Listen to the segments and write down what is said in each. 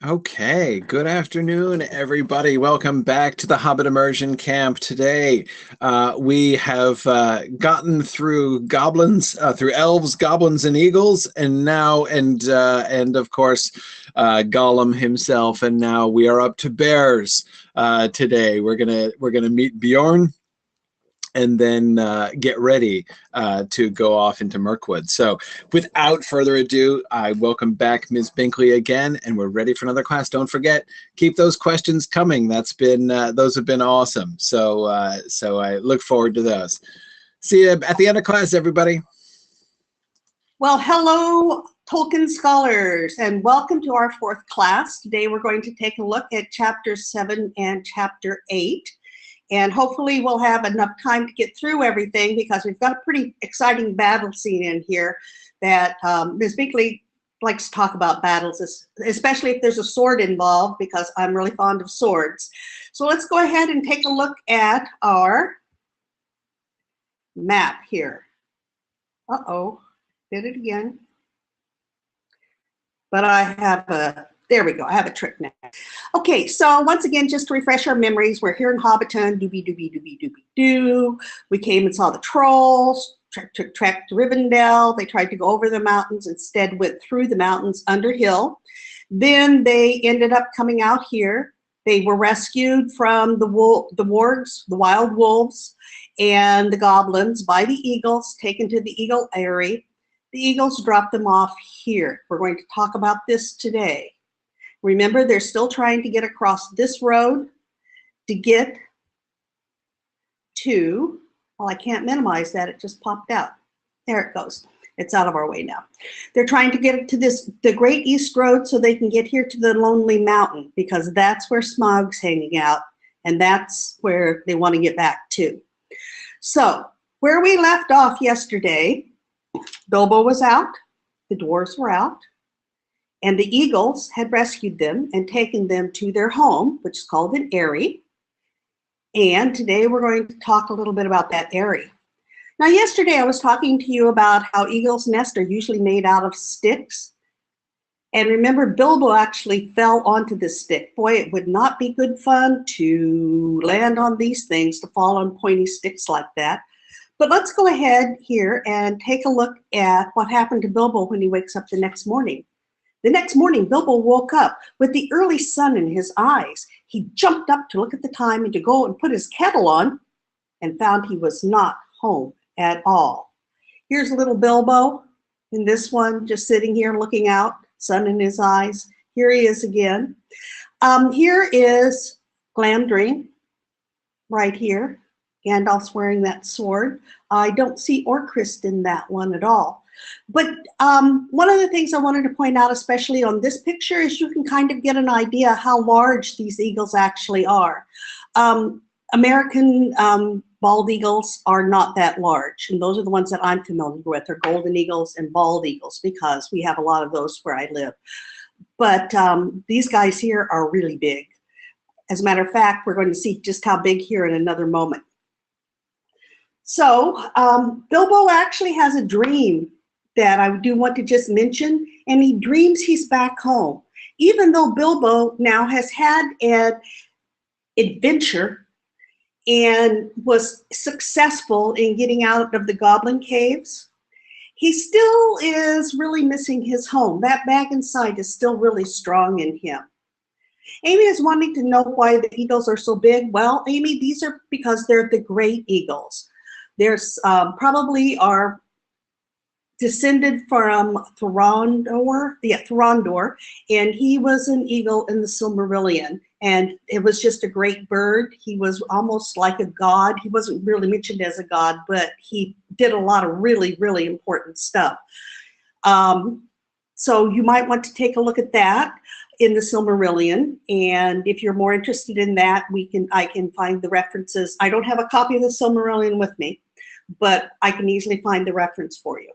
Okay, good afternoon, everybody. Welcome back to the Hobbit Immersion camp. Today, we have gotten through goblins, through elves, goblins, and eagles, and now, and of course, Gollum himself. And now we are up to bears. Today, we're gonna meet Bjorn and then get ready to go off into Mirkwood. So without further ado, I welcome back Ms. Binkley again, and we're ready for another class. Don't forget, keep those questions coming. Those have been awesome. So I look forward to those. See you at the end of class, everybody. Well, hello, Tolkien scholars, and welcome to our fourth class. Today we're going to take a look at Chapter 7 and Chapter 8. And hopefully we'll have enough time to get through everything because we've got a pretty exciting battle scene in here that Ms. Binkley likes to talk about battles, especially if there's a sword involved, because I'm really fond of swords. So let's go ahead and take a look at our map here. Uh-oh, did it again. But I have there we go, I have a trick now. Okay, so once again, just to refresh our memories, we're here in Hobbiton, doo. We came and saw the trolls, tracked to Rivendell. They tried to go over the mountains, instead went through the mountains under hill. Then they ended up coming out here. They were rescued from the wargs, the wild wolves, and the goblins by the eagles, taken to the Eagle Eyrie. The eagles dropped them off here. We're going to talk about this today. Remember, they're still trying to get across this road to get to, well, I can't minimize that, it just popped out. There it goes. It's out of our way now. They're trying to get to the Great East Road so they can get here to the Lonely Mountain, because that's where Smaug's hanging out, and that's where they want to get back to. So, where we left off yesterday, Bilbo was out, the dwarves were out, and the eagles had rescued them and taken them to their home, which is called an eyrie. And today we're going to talk a little bit about that eyrie. Now, yesterday I was talking to you about how eagles' nests are usually made out of sticks. And remember, Bilbo actually fell onto this stick. Boy, it would not be good fun to land on these things, to fall on pointy sticks like that. But let's go ahead here and take a look at what happened to Bilbo when he wakes up the next morning. The next morning, Bilbo woke up with the early sun in his eyes. He jumped up to look at the time and to go and put his kettle on, and found he was not home at all. Here's little Bilbo in this one, just sitting here looking out, sun in his eyes. Here he is again. Here is Glamdring, right here. Gandalf's wearing that sword. I don't see Orcrist in that one at all. But one of the things I wanted to point out, especially on this picture, is you can kind of get an idea how large these eagles actually are. American bald eagles are not that large, and those are the ones that I'm familiar with. They're golden eagles and bald eagles, because we have a lot of those where I live. But these guys here are really big. As a matter of fact, we're going to see just how big here in another moment. So Bilbo actually has a dream that I do want to just mention, and he dreams he's back home. Even though Bilbo now has had an adventure and was successful in getting out of the goblin caves, he still is really missing his home. That bag inside is still really strong in him. Amy is wanting to know why the eagles are so big. Well, Amy, these are because they're the great eagles. There's probably are descended from Thorondor, and he was an eagle in the Silmarillion, and it was just a great bird. He was almost like a god. He wasn't really mentioned as a god, but he did a lot of really, really important stuff. So you might want to take a look at that in the Silmarillion, and if you're more interested in that, I can find the references. I don't have a copy of the Silmarillion with me, but I can easily find the reference for you.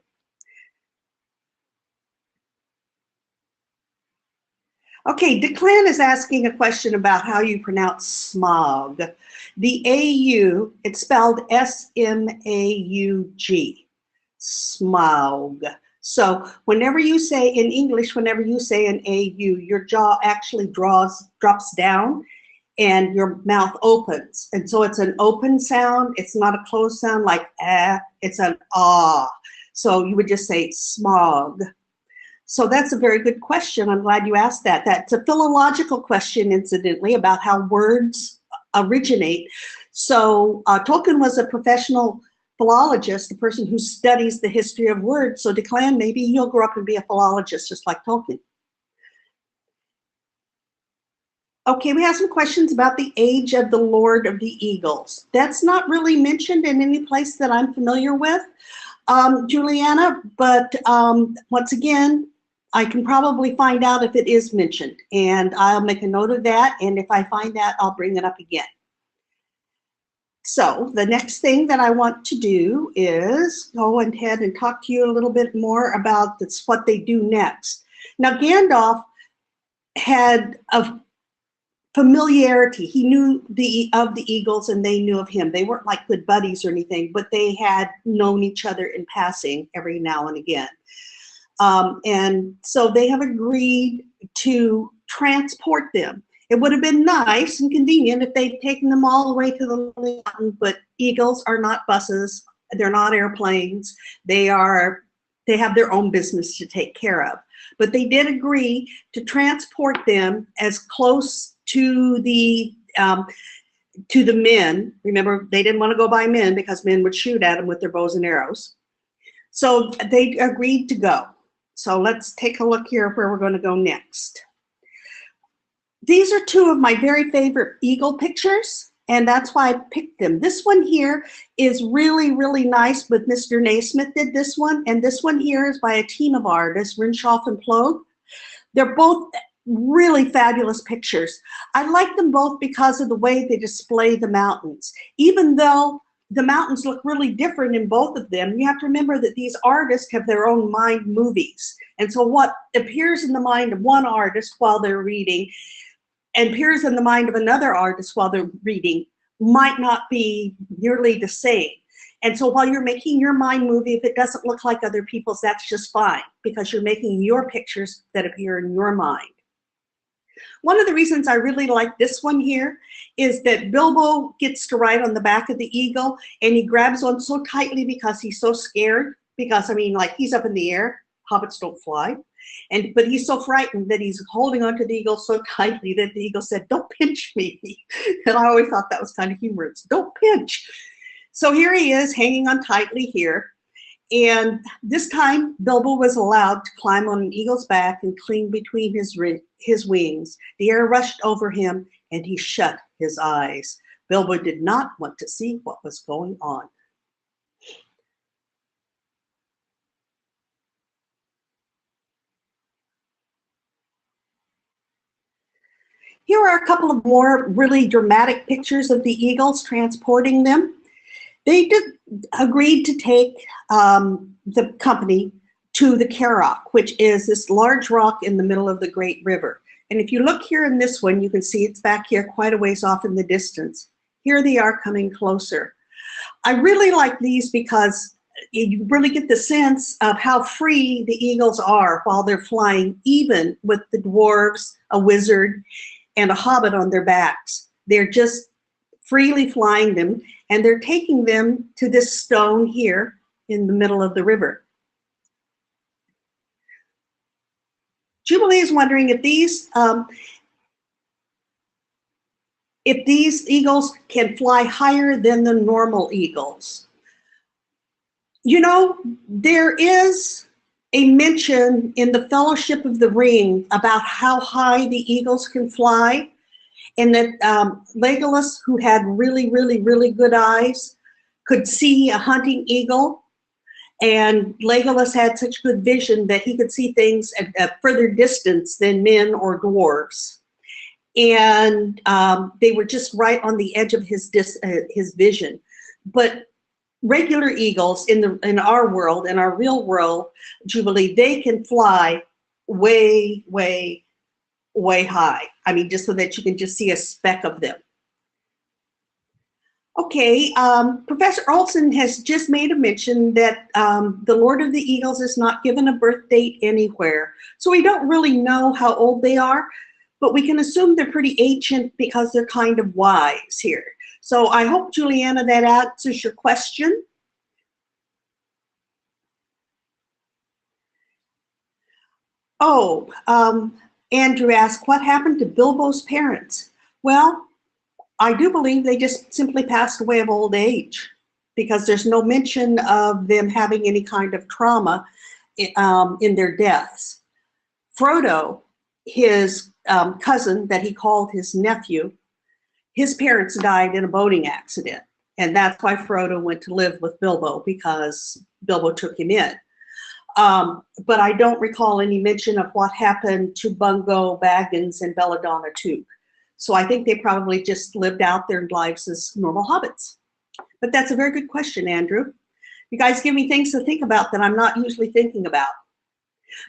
Okay, Declan is asking a question about how you pronounce Smaug. The A-U, it's spelled S-M-A-U-G, Smaug. So whenever you say in English, whenever you say an AU, your jaw actually drops down and your mouth opens. And so it's an open sound. It's not a closed sound like ah, it's an ah. So you would just say smog. So that's a very good question. I'm glad you asked that. That's a philological question, incidentally, about how words originate. So Tolkien was a professional philologist, the person who studies the history of words. So Declan, maybe you'll grow up and be a philologist just like Tolkien. Okay, we have some questions about the age of the Lord of the Eagles. That's not really mentioned in any place that I'm familiar with, Juliana, but once again, I can probably find out if it is mentioned, and I'll make a note of that, and if I find that, I'll bring it up again. So the next thing that I want to do is go ahead and talk to you a little bit more about what they do next. Now, Gandalf had a familiarity. He knew of the Eagles and they knew of him. They weren't like good buddies or anything, but they had known each other in passing every now and again. And so they have agreed to transport them. It would have been nice and convenient if they'd taken them all the way to the mountain, but eagles are not buses. They're not airplanes. They have their own business to take care of. But they did agree to transport them as close to the men. Remember, they didn't want to go by men because men would shoot at them with their bows and arrows. So they agreed to go. So let's take a look here where we're going to go next. These are two of my very favorite eagle pictures, and that's why I picked them. This one here is really, really nice, but Mr. Naismith did this one, and this one here is by a team of artists, Rinshoff and Ploeg. They're both really fabulous pictures. I like them both because of the way they display the mountains. Even though the mountains look really different in both of them, you have to remember that these artists have their own mind movies. And so what appears in the mind of one artist while they're reading and appears in the mind of another artist while they're reading might not be nearly the same. And so while you're making your mind movie, if it doesn't look like other people's, that's just fine, because you're making your pictures that appear in your mind. One of the reasons I really like this one here is that Bilbo gets to ride on the back of the eagle, and he grabs on so tightly because he's so scared, because, I mean, like, he's up in the air. Hobbits don't fly. But he's so frightened that he's holding onto the eagle so tightly that the eagle said, "Don't pinch me." And I always thought that was kind of humorous. Don't pinch. So here he is hanging on tightly here. And this time Bilbo was allowed to climb on an eagle's back and cling between his wings. The air rushed over him and he shut his eyes. Bilbo did not want to see what was going on. Here are a couple of more really dramatic pictures of the eagles transporting them. They agreed to take the company to the Carrock, which is this large rock in the middle of the Great River. And if you look here in this one, you can see it's back here quite a ways off in the distance. Here they are coming closer. I really like these because you really get the sense of how free the eagles are while they're flying, even with the dwarves, a wizard, and a hobbit on their backs. They're just freely flying them, and they're taking them to this stone here in the middle of the river. Jubilee is wondering if these eagles can fly higher than the normal eagles. You know, there is a mention in the Fellowship of the Ring about how high the eagles can fly, and that Legolas, who had really, really, really good eyes, could see a hunting eagle, and Legolas had such good vision that he could see things at a further distance than men or dwarves. And they were just right on the edge of his vision. But regular eagles in our world, in our real world, Jubilee, they can fly way, way, way high. I mean, just so that you can just see a speck of them. Okay, Professor Olson has just made a mention that the Lord of the Eagles is not given a birth date anywhere. So we don't really know how old they are, but we can assume they're pretty ancient because they're kind of wise here. So I hope, Juliana, that answers your question. Oh, Andrew asked, what happened to Bilbo's parents? Well, I do believe they just simply passed away of old age because there's no mention of them having any kind of trauma in their deaths. Frodo, his cousin that he called his nephew, his parents died in a boating accident. And that's why Frodo went to live with Bilbo, because Bilbo took him in. But I don't recall any mention of what happened to Bungo, Baggins, and Belladonna too. So I think they probably just lived out their lives as normal hobbits. But that's a very good question, Andrew. You guys give me things to think about that I'm not usually thinking about.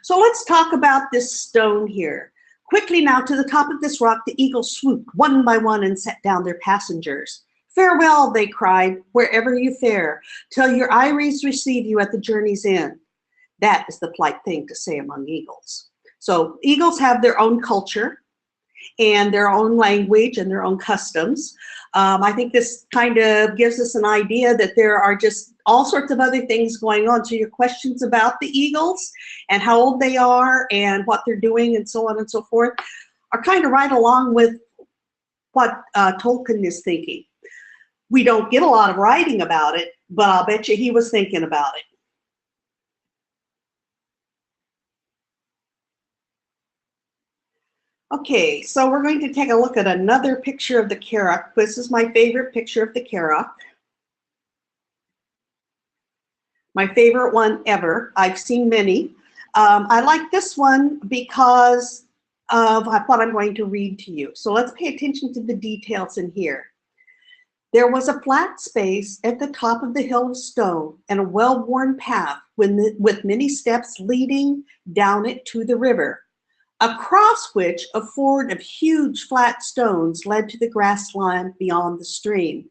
So let's talk about this stone here. Quickly now, to the top of this rock, the eagles swooped one by one and set down their passengers. Farewell, they cried, wherever you fare, till your eyries receive you at the journey's end. That is the polite thing to say among eagles. So eagles have their own culture and their own language and their own customs. I think this kind of gives us an idea that there are just all sorts of other things going on. So your questions about the eagles and how old they are and what they're doing and so on and so forth are kind of right along with what Tolkien is thinking. We don't get a lot of writing about it, but I'll bet you he was thinking about it. Okay, so we're going to take a look at another picture of the Carrock. This is my favorite picture of the Carrock. My favorite one ever. I've seen many. I like this one because of what I'm going to read to you. So let's pay attention to the details in here. There was a flat space at the top of the hill of stone and a well-worn path with many steps leading down it to the river, across which a ford of huge flat stones led to the grassland beyond the stream.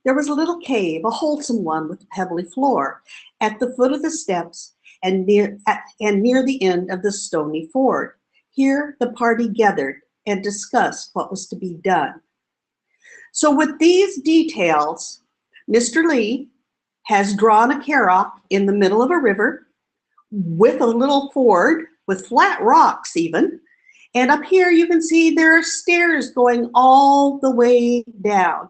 There was a little cave, a wholesome one with a pebbly floor, at the foot of the steps and near the end of the stony ford. Here the party gathered and discussed what was to be done. So with these details, Mr. Lee has drawn a Carrock in the middle of a river with a little ford with flat rocks even. And up here you can see there are stairs going all the way down.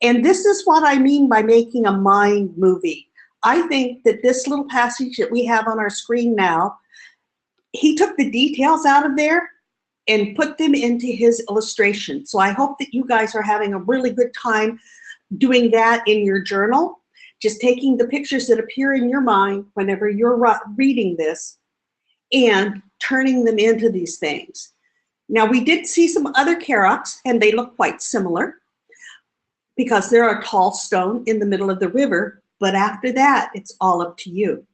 And this is what I mean by making a mind movie. I think that this little passage that we have on our screen now, he took the details out of there and put them into his illustration. So I hope that you guys are having a really good time doing that in your journal, just taking the pictures that appear in your mind whenever you're reading this and turning them into these things. Now, we did see some other Carrocks, and they look quite similar because they're a tall stone in the middle of the river, but after that, it's all up to you.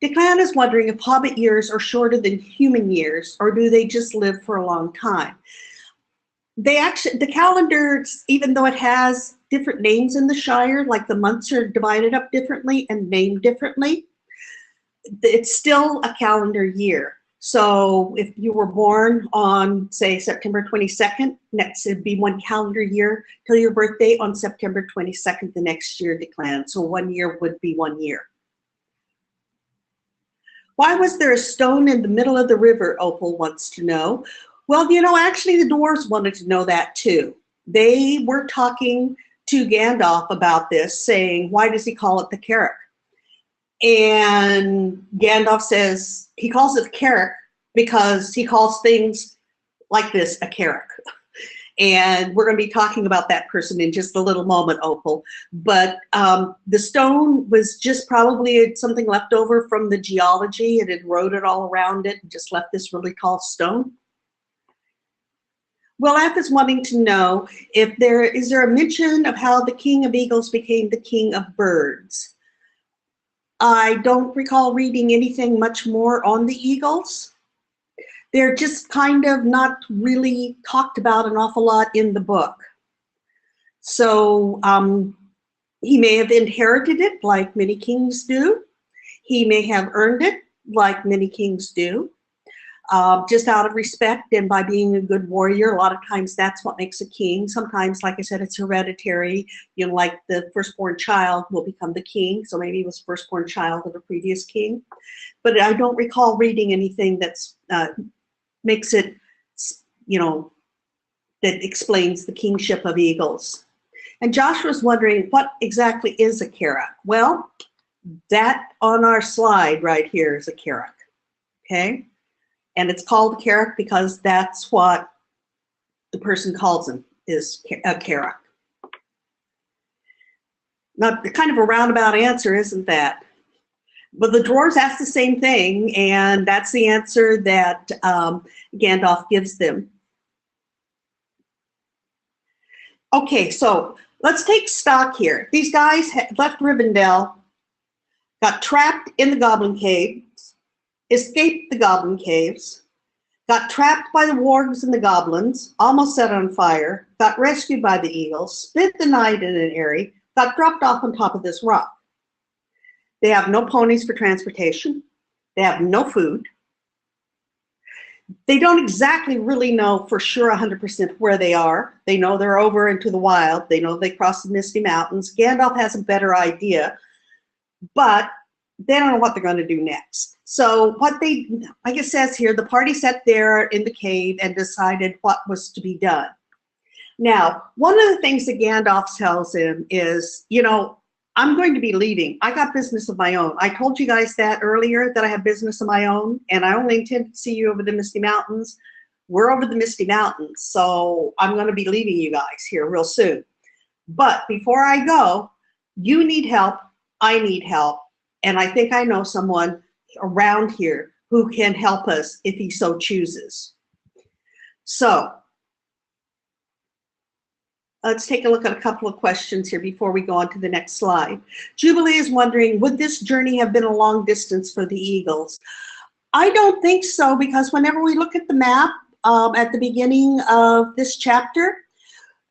Declan is wondering if Hobbit years are shorter than human years, or do they just live for a long time? The calendar, even though it has different names in the Shire, like the months are divided up differently and named differently, it's still a calendar year. So if you were born on, say, September 22nd, next it'd be one calendar year till your birthday on September 22nd the next year, Declan. So 1 year would be 1 year. Why was there a stone in the middle of the river, Opal wants to know. Well, you know, actually the dwarves wanted to know that too. They were talking to Gandalf about this, saying, why does he call it the Carrock? And Gandalf says he calls it the Carrock because he calls things like this a Carrock. And we're going to be talking about that person in just a little moment, Opal. But the stone was just probably something left over from the geology. It had eroded all around it and just left this really tall stone. Willaf is wanting to know if is there a mention of how the king of eagles became the king of birds. I don't recall reading anything much more on the eagles. They're just kind of not really talked about an awful lot in the book. So he may have inherited it like many kings do. He may have earned it like many kings do. Just out of respect and by being a good warrior. A lot of times that's what makes a king. Sometimes, like I said, it's hereditary. You know, like the firstborn child will become the king. So maybe he was firstborn child of a previous king. But I don't recall reading anything that's makes it, you know, that explains the kingship of eagles. And Joshua's wondering, what exactly is a Karak? Well, that on our slide right here is a Karak, okay? And it's called a Karak because that's what the person calls him, is a Karak. Now, kind of a roundabout answer, isn't that? But the dwarves ask the same thing, and that's the answer that Gandalf gives them. Okay, so let's take stock here. These guys left Rivendell, got trapped in the Goblin Caves, escaped the Goblin Caves, got trapped by the wargs and the goblins, almost set on fire, got rescued by the eagles, spent the night in an eyrie, got dropped off on top of this rock. They have no ponies for transportation. They have no food. They don't exactly really know for sure 100% where they are. They know they're over into the wild. They know they crossed the Misty Mountains. Gandalf has a better idea, but they don't know what they're going to do next. So what they, like it says here, the party sat there in the cave and decided what was to be done. Now, one of the things that Gandalf tells him is, you know, I'm going to be leaving. I got business of my own. I told you guys that earlier, that I have business of my own, and I only intend to see you over the Misty Mountains. We're over the Misty Mountains, so I'm going to be leaving you guys here real soon. But before I go, you need help, I need help, and I think I know someone around here who can help us if he so chooses. So let's take a look at a couple of questions here before we go on to the next slide. Jubilee is wondering, would this journey have been a long distance for the eagles? I don't think so, because whenever we look at the map at the beginning of this chapter,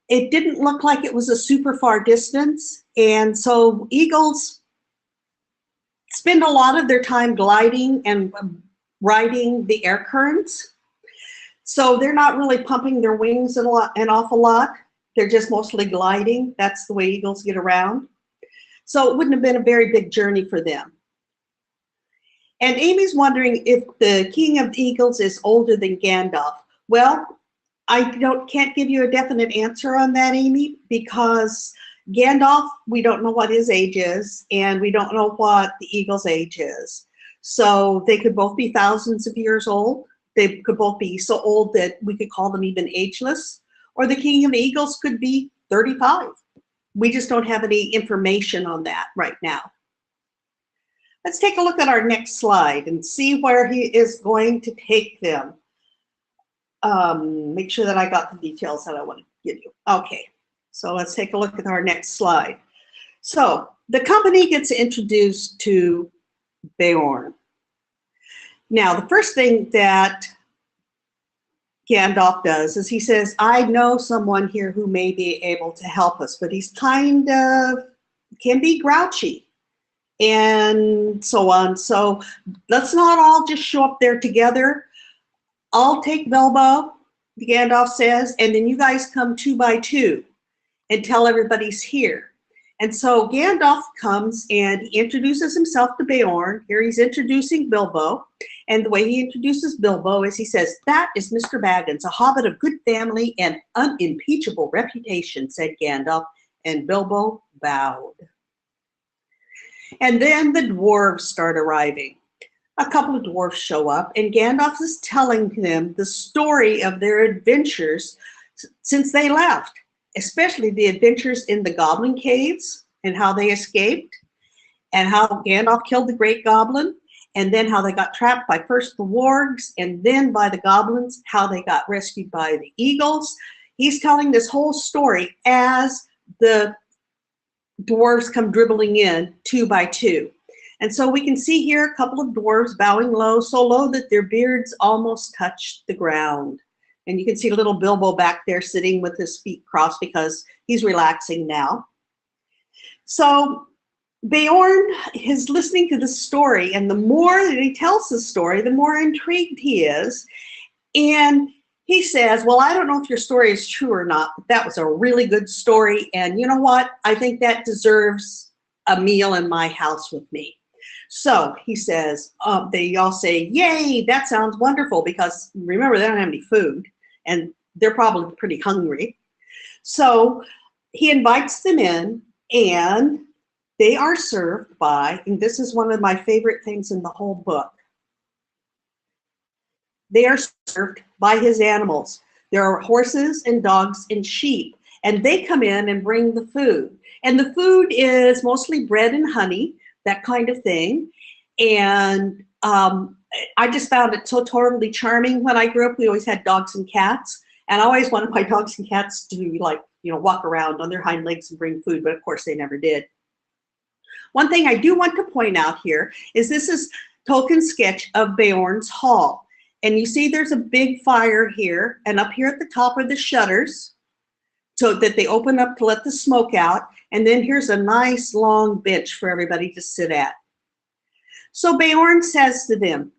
it didn't look like it was a super far distance. And so eagles spend a lot of their time gliding and riding the air currents. So they're not really pumping their wings an awful lot. They're just mostly gliding. That's the way eagles get around. So it wouldn't have been a very big journey for them. And Amy's wondering if the King of the Eagles is older than Gandalf. Well, I can't give you a definite answer on that, Amy, because Gandalf, we don't know what his age is, and we don't know what the eagle's age is. So they could both be thousands of years old. They could both be so old that we could call them even ageless. Or the King of the Eagles could be 35. We just don't have any information on that right now. Let's take a look at our next slide and see where he is going to take them. Make sure that I got the details that I want to give you. Okay, so let's take a look at our next slide. So the company gets introduced to Beorn. Now, the first thing that Gandalf does is he says, I know someone here who may be able to help us, but he's kind of, can be grouchy and so on. So let's not all just show up there together. I'll take Bilbo, Gandalf says, and then you guys come 2 by 2 and tell everybody's here. And so Gandalf comes and he introduces himself to Beorn. Here he's introducing Bilbo. And the way he introduces Bilbo is he says, that is Mr. Baggins, a hobbit of good family and unimpeachable reputation, said Gandalf, and Bilbo bowed. And then the dwarves start arriving. A couple of dwarves show up, and Gandalf is telling them the story of their adventures since they left, especially the adventures in the Goblin Caves and how they escaped, and how Gandalf killed the Great Goblin, and then how they got trapped by first the wargs and then by the goblins, how they got rescued by the eagles. He's telling this whole story as the dwarves come dribbling in 2 by 2. And so we can see here a couple of dwarves bowing low, so low that their beards almost touch the ground. And you can see little Bilbo back there sitting with his feet crossed because he's relaxing now. So Beorn is listening to the story, and the more that he tells the story, the more intrigued he is. And he says, well, I don't know if your story is true or not, but that was a really good story. And you know what? I think that deserves a meal in my house with me. So he says, they all say, yay, that sounds wonderful, because remember, they don't have any food and they're probably pretty hungry. So he invites them in, and they are served by, and this is one of my favorite things in the whole book, they are served by his animals. There are horses and dogs and sheep, and they come in and bring the food. And the food is mostly bread and honey, that kind of thing. And I just found it so totally charming. When I grew up, we always had dogs and cats, and I always wanted my dogs and cats to, like, you know, walk around on their hind legs and bring food, but of course they never did. One thing I do want to point out here is this is Tolkien's sketch of Beorn's hall. And you see there's a big fire here, and up here at the top are the shutters so that they open up to let the smoke out. And then here's a nice long bench for everybody to sit at. So Beorn says to them,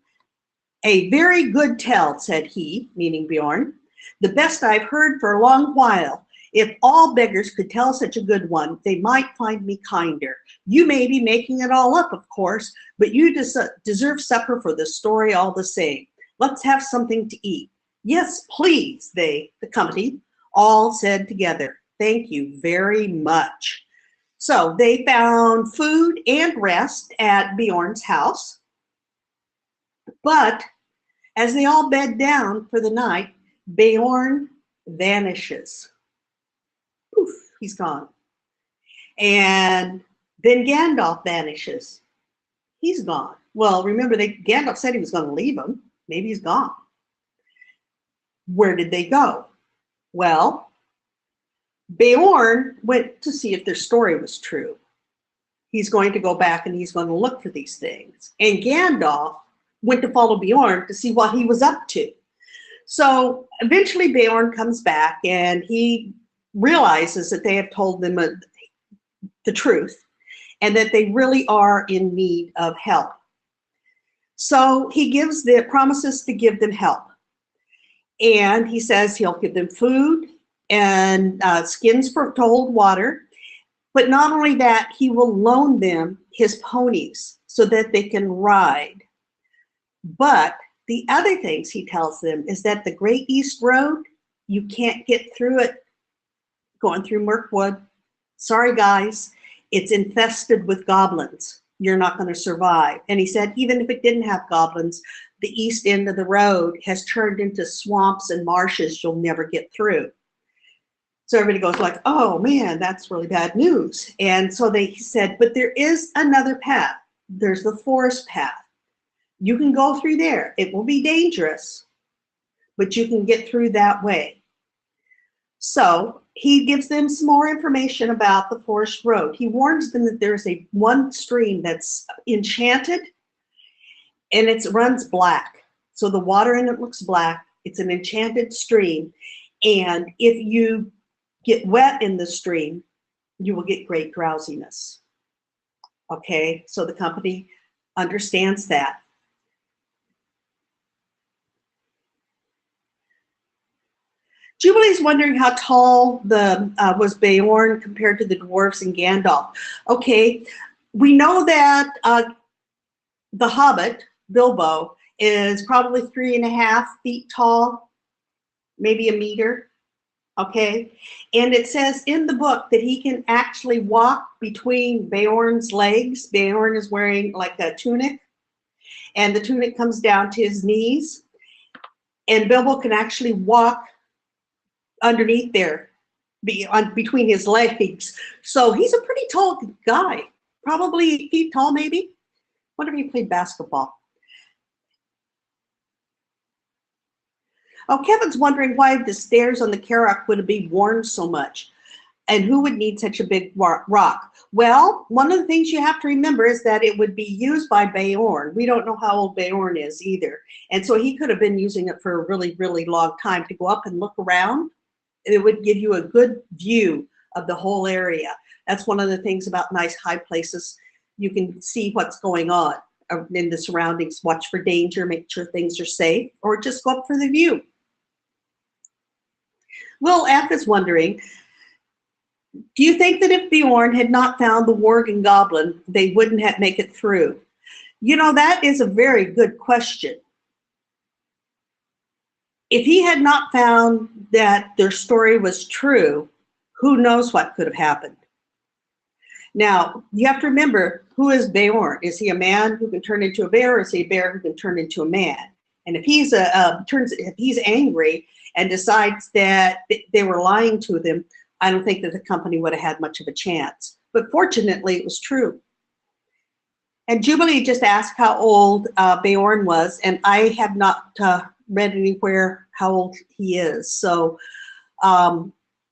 a very good tale, said he, meaning Beorn, the best I've heard for a long while. If all beggars could tell such a good one, they might find me kinder. You may be making it all up, of course, but you deserve supper for the story all the same. Let's have something to eat. Yes, please, they, the company, all said together. Thank you very much. So they found food and rest at Beorn's house. But as they all bed down for the night, Beorn vanishes. Poof, he's gone. And then Gandalf vanishes. He's gone. Well, remember, Gandalf said he was going to leave him. Maybe he's gone. Where did they go? Well, Beorn went to see if their story was true. He's going to go back and he's going to look for these things. And Gandalf went to follow Beorn to see what he was up to. So eventually Beorn comes back and he realizes that they have told them the truth and that they really are in need of help. So he gives the promises to give them help. And he says he'll give them food and skins to hold water. But not only that, he will loan them his ponies so that they can ride. But the other things he tells them is that the Great East Road, you can't get through it going through Mirkwood. Sorry, guys, it's infested with goblins. You're not going to survive. And he said, even if it didn't have goblins, the east end of the road has turned into swamps and marshes you'll never get through. So everybody goes like, oh man, that's really bad news. And so he said, but there is another path. There's the forest path. You can go through there. It will be dangerous, but you can get through that way. So he gives them some more information about the forest road. He warns them that there's one stream that's enchanted and it runs black. So the water in it looks black. It's an enchanted stream. And if you get wet in the stream, you will get great drowsiness. Okay, so the company understands that. Jubilee's wondering how tall was Beorn compared to the dwarves and Gandalf. Okay, we know that the Hobbit, Bilbo, is probably 3.5 feet tall, maybe a meter, okay? And it says in the book that he can actually walk between Beorn's legs. Beorn is wearing like a tunic, and the tunic comes down to his knees, and Bilbo can actually walk underneath there, between his legs. So he's a pretty tall guy, probably 8 feet tall, maybe. Wonder if he played basketball. Oh, Kevin's wondering why the stairs on the Carrock would be worn so much. And who would need such a big rock? Well, one of the things you have to remember is that it would be used by Beorn. We don't know how old Beorn is either. And so he could have been using it for a really, really long time to go up and look around. It would give you a good view of the whole area. That's one of the things about nice high places. You can see what's going on in the surroundings, watch for danger, make sure things are safe, or just go up for the view. Will F is wondering, do you think that if Beorn had not found the Worgen goblin, they wouldn't have make it through? You know, that is a very good question. If he had not found that their story was true, who knows what could have happened? Now, you have to remember, who is Beorn? Is he a man who can turn into a bear, or is he a bear who can turn into a man? And if he's if he's angry and decides that they were lying to them, I don't think that the company would have had much of a chance. But fortunately, it was true. And Jubilee just asked how old Beorn was, and I have not read anywhere how old he is. So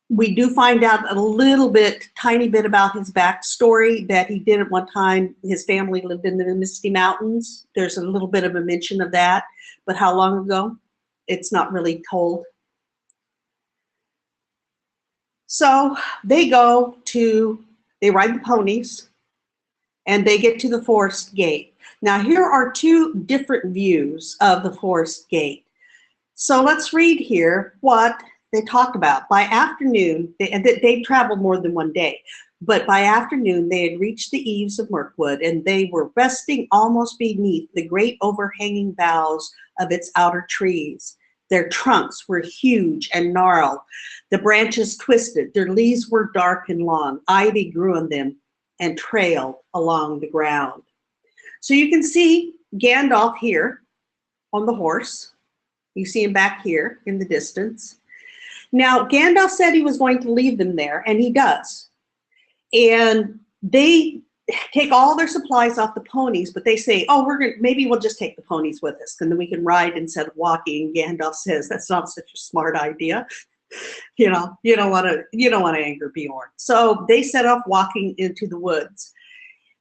we do find out a little bit, tiny bit about his backstory, that he did at one time, his family lived in the Misty Mountains. There's a little bit of a mention of that, but how long ago? It's not really told. So they ride the ponies, and they get to the forest gate. Now here are two different views of the forest gate. So let's read here what they talk about. By afternoon, they traveled more than one day, but by afternoon they had reached the eaves of Mirkwood, and they were resting almost beneath the great overhanging boughs of its outer trees. Their trunks were huge and gnarled. The branches twisted. Their leaves were dark and long. Ivy grew on them and trailed along the ground. So you can see Gandalf here on the horse. You see him back here in the distance. Now, Gandalf said he was going to leave them there, and he does. And they take all their supplies off the ponies, but they say, oh, maybe we'll just take the ponies with us, and then we can ride instead of walking. And Gandalf says, that's not such a smart idea. You know, you don't want to anger Beorn. So they set off walking into the woods.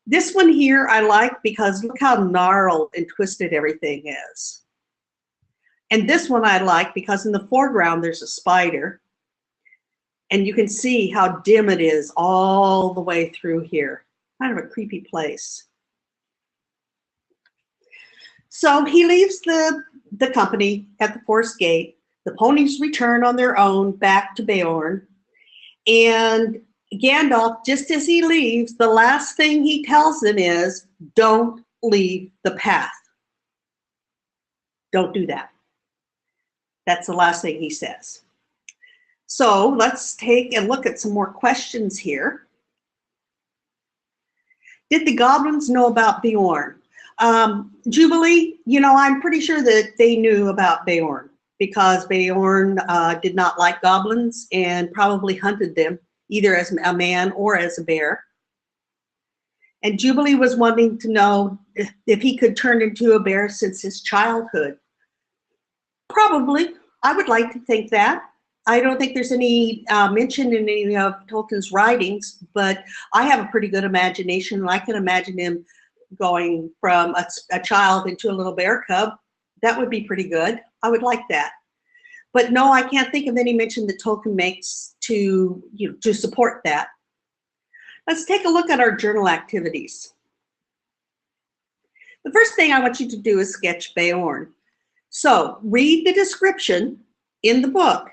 This one here I like because look how gnarled and twisted everything is. And this one I like because in the foreground there's a spider, and you can see how dim it is all the way through here. Kind of a creepy place. So he leaves the company at the forest gate. The ponies return on their own back to Beorn. And Gandalf, just as he leaves, the last thing he tells them is, don't leave the path. Don't do that. That's the last thing he says. So let's take a look at some more questions here. Did the goblins know about Beorn? Jubilee, you know, I'm pretty sure that they knew about Beorn because Beorn did not like goblins and probably hunted them either as a man or as a bear. And Jubilee was wanting to know if he could turn into a bear since his childhood. Probably. I would like to think that. I don't think there's any mention in any of Tolkien's writings, but I have a pretty good imagination, and I can imagine him going from a child into a little bear cub. That would be pretty good. I would like that. But no, I can't think of any mention that Tolkien makes to support that. Let's take a look at our journal activities. The first thing I want you to do is sketch Beorn. So read the description in the book,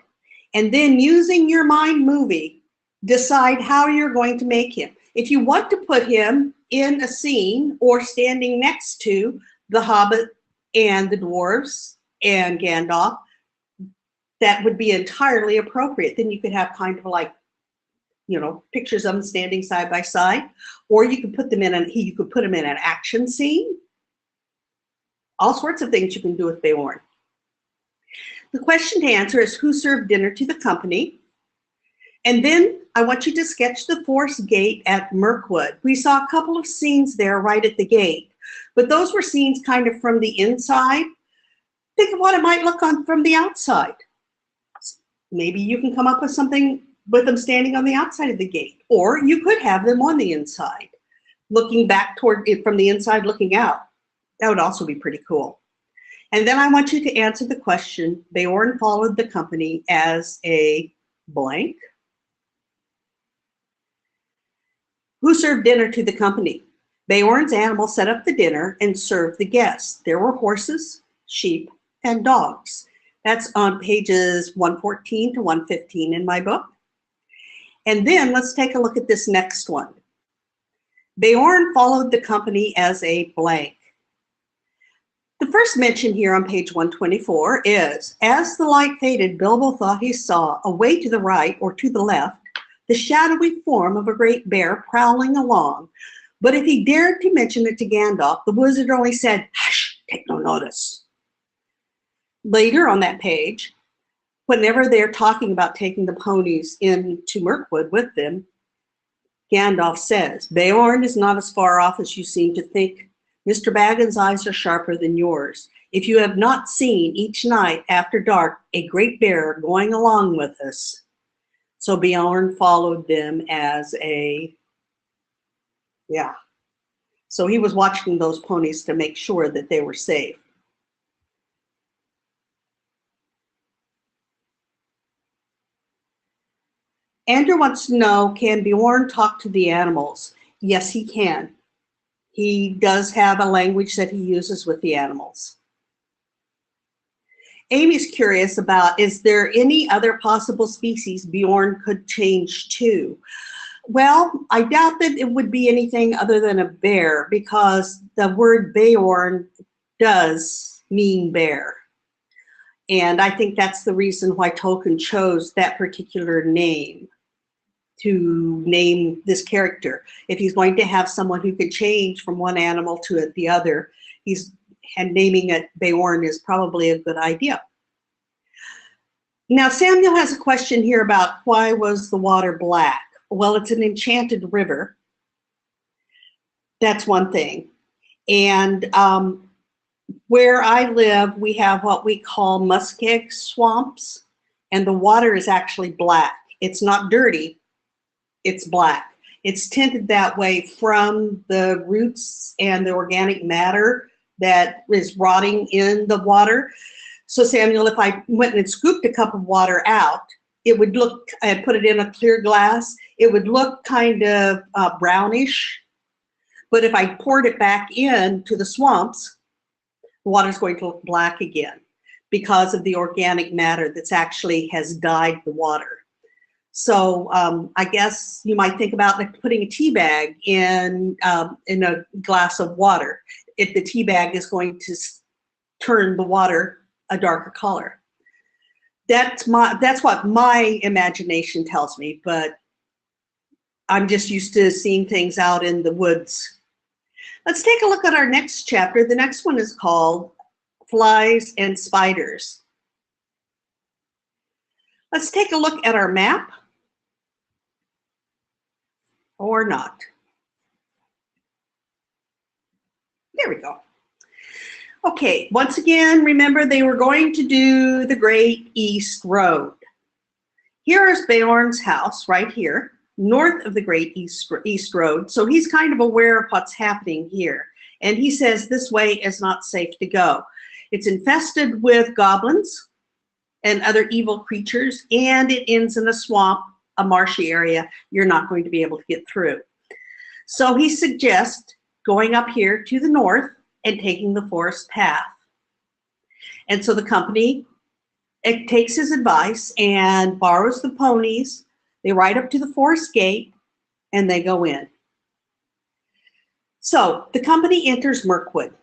and then using your mind movie, decide how you're going to make him. If you want to put him in a scene or standing next to the Hobbit and the dwarves and Gandalf, that would be entirely appropriate. Then you could have kind of like, you know, pictures of them standing side by side, or you could put them in you could put him in an action scene. All sorts of things you can do with Beorn. The question to answer is who served dinner to the company? And then I want you to sketch the forest gate at Mirkwood. We saw a couple of scenes there right at the gate, but those were scenes kind of from the inside. Think of what it might look on from the outside. Maybe you can come up with something with them standing on the outside of the gate. Or you could have them on the inside, looking back toward it from the inside, looking out. That would also be pretty cool. And then I want you to answer the question, Beorn followed the company as a blank. Who served dinner to the company? Beorn's animals set up the dinner and served the guests. There were horses, sheep, and dogs. That's on pages 114 to 115 in my book. And then let's take a look at this next one. Beorn followed the company as a blank. The first mention here on page 124 is, as the light faded, Bilbo thought he saw, away to the right or to the left, the shadowy form of a great bear prowling along. But if he dared to mention it to Gandalf, the wizard only said, hush, take no notice. Later on that page, whenever they're talking about taking the ponies into Mirkwood with them, Gandalf says, Beorn is not as far off as you seem to think. Mr. Baggins' eyes are sharper than yours. If you have not seen each night after dark a great bear going along with us. So Beorn followed them as a, yeah. So he was watching those ponies to make sure that they were safe. Andrew wants to know, can Beorn talk to the animals? Yes, he can. He does have a language that he uses with the animals. Amy's curious about, is there any other possible species Beorn could change to? Well, I doubt that it would be anything other than a bear, because the word Beorn does mean bear. And I think that's the reason why Tolkien chose that particular name to name this character. If he's going to have someone who could change from one animal to the other, and naming it Beorn is probably a good idea. Now, Samuel has a question here about why was the water black? Well, it's an enchanted river. That's one thing. And where I live, we have what we call muskeg swamps, and the water is actually black. It's not dirty, it's black. It's tinted that way from the roots and the organic matter that is rotting in the water. So Samuel, if I went and scooped a cup of water out, it would look, and put it in a clear glass, it would look kind of brownish. But if I poured it back into the swamps, the water's going to look black again because of the organic matter that's actually has dyed the water. So I guess you might think about like putting a tea bag in a glass of water. If the tea bag is going to turn the water a darker color. That's what my imagination tells me, but I'm just used to seeing things out in the woods. Let's take a look at our next chapter. The next one is called Flies and Spiders. Let's take a look at our map. Or not. There we go. Okay, once again, remember they were going to do the Great East Road. Here is Beorn's house right here, north of the Great East Road. So he's kind of aware of what's happening here. And he says this way is not safe to go. It's infested with goblins and other evil creatures, and it ends in a swamp, a marshy area. You're not going to be able to get through. So he suggests going up here to the north and taking the forest path. And so the company, it takes his advice and borrows the ponies. They ride up to the forest gate and they go in. So the company enters Mirkwood.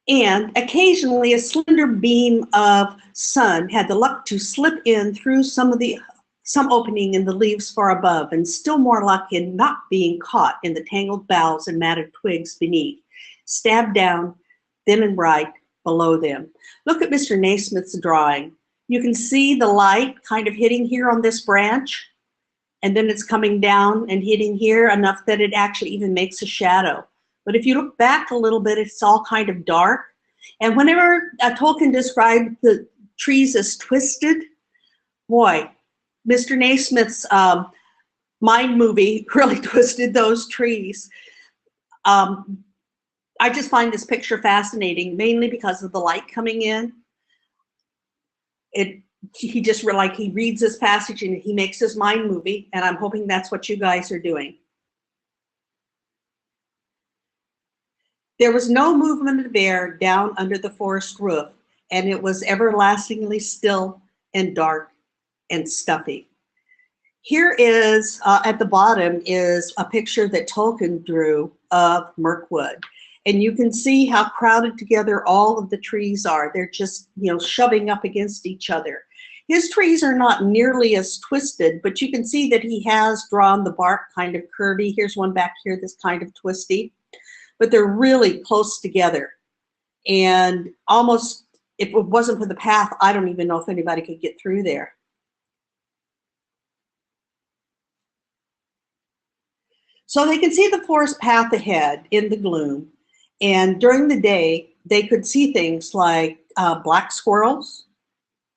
And occasionally a slender beam of sun had the luck to slip in through some opening in the leaves far above, and still more luck in not being caught in the tangled boughs and matted twigs beneath, stabbed down, thin and bright, below them. Look at Mr. Naismith's drawing. You can see the light kind of hitting here on this branch, and then it's coming down and hitting here enough that it actually even makes a shadow. But if you look back a little bit, it's all kind of dark. And whenever Tolkien described the trees as twisted, boy, Mr. Naismith's mind movie really twisted those trees. I just find this picture fascinating, mainly because of the light coming in. He just like he reads this passage and he makes his mind movie, and I'm hoping that's what you guys are doing. There was no movement of air down under the forest roof, and it was everlastingly still and dark and stuffy. Here is, at the bottom, is a picture that Tolkien drew of Mirkwood. And you can see how crowded together all of the trees are. They're just, shoving up against each other. His trees are not nearly as twisted, but you can see that he has drawn the bark kind of curvy. Here's one back here that's kind of twisty. But they're really close together. And almost, if it wasn't for the path, I don't even know if anybody could get through there. So they can see the forest path ahead in the gloom. And during the day, they could see things like black squirrels,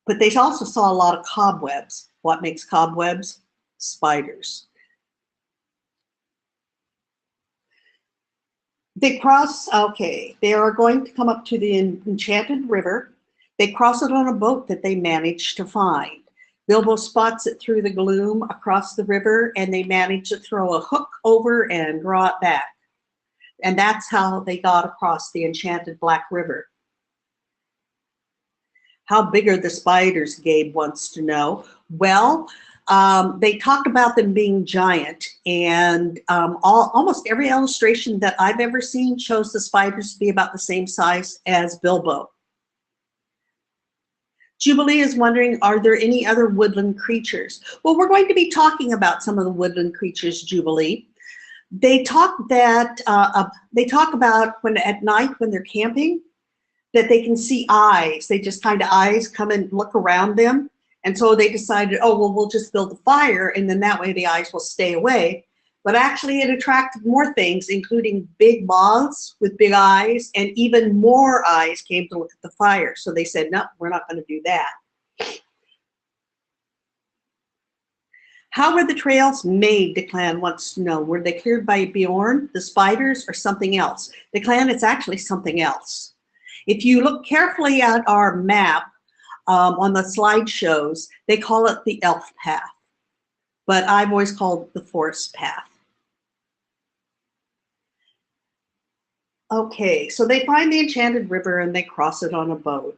but they also saw a lot of cobwebs. What makes cobwebs? Spiders. They cross, okay, they are going to come up to the enchanted river. They cross it on a boat that they managed to find. Bilbo spots it through the gloom across the river, and they manage to throw a hook over and draw it back. And that's how they got across the enchanted Black River. How big are the spiders, Gabe wants to know. Well, they talk about them being giant, and almost every illustration that I've ever seen shows the spiders to be about the same size as Bilbo. Jubilee is wondering, are there any other woodland creatures? Well, we're going to be talking about some of the woodland creatures, Jubilee. They talk about when at night when they're camping, that they can see eyes. They just kind of eyes come and look around them. And so they decided, oh, well, we'll just build a fire, and then that way the eyes will stay away. But actually it attracted more things, including big moths with big eyes, and even more eyes came to look at the fire. So they said, no, we're not going to do that. How were the trails made, Declan wants to know. Were they cleared by Bjorn, the spiders, or something else? Declan, it's actually something else. If you look carefully at our map on the slideshows, they call it the elf path, but I've always called it the forest path. Okay, so they find the enchanted river and they cross it on a boat.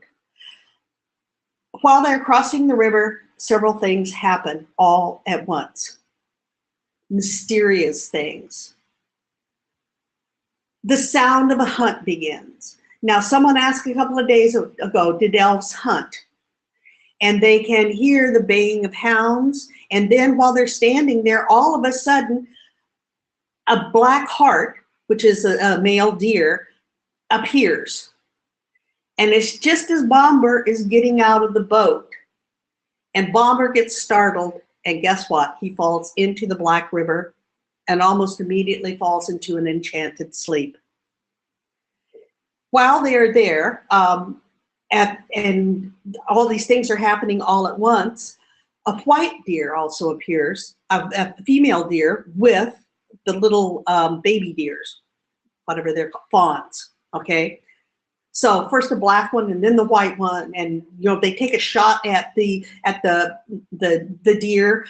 While they're crossing the river, several things happen all at once. Mysterious things. The sound of a hunt begins. Now, someone asked a couple of days ago, did elves hunt? And they can hear the baying of hounds. And then while they're standing there, all of a sudden, a black hart, which is a male deer, appears. And it's just as Bomber is getting out of the boat. And Bomber gets startled, and guess what? He falls into the Black River and almost immediately falls into an enchanted sleep. While they are there, and all these things are happening all at once, a white deer also appears, a female deer with the little baby deers, whatever they're called, fawns, okay? So first the black one and then the white one, and they take a shot at the deer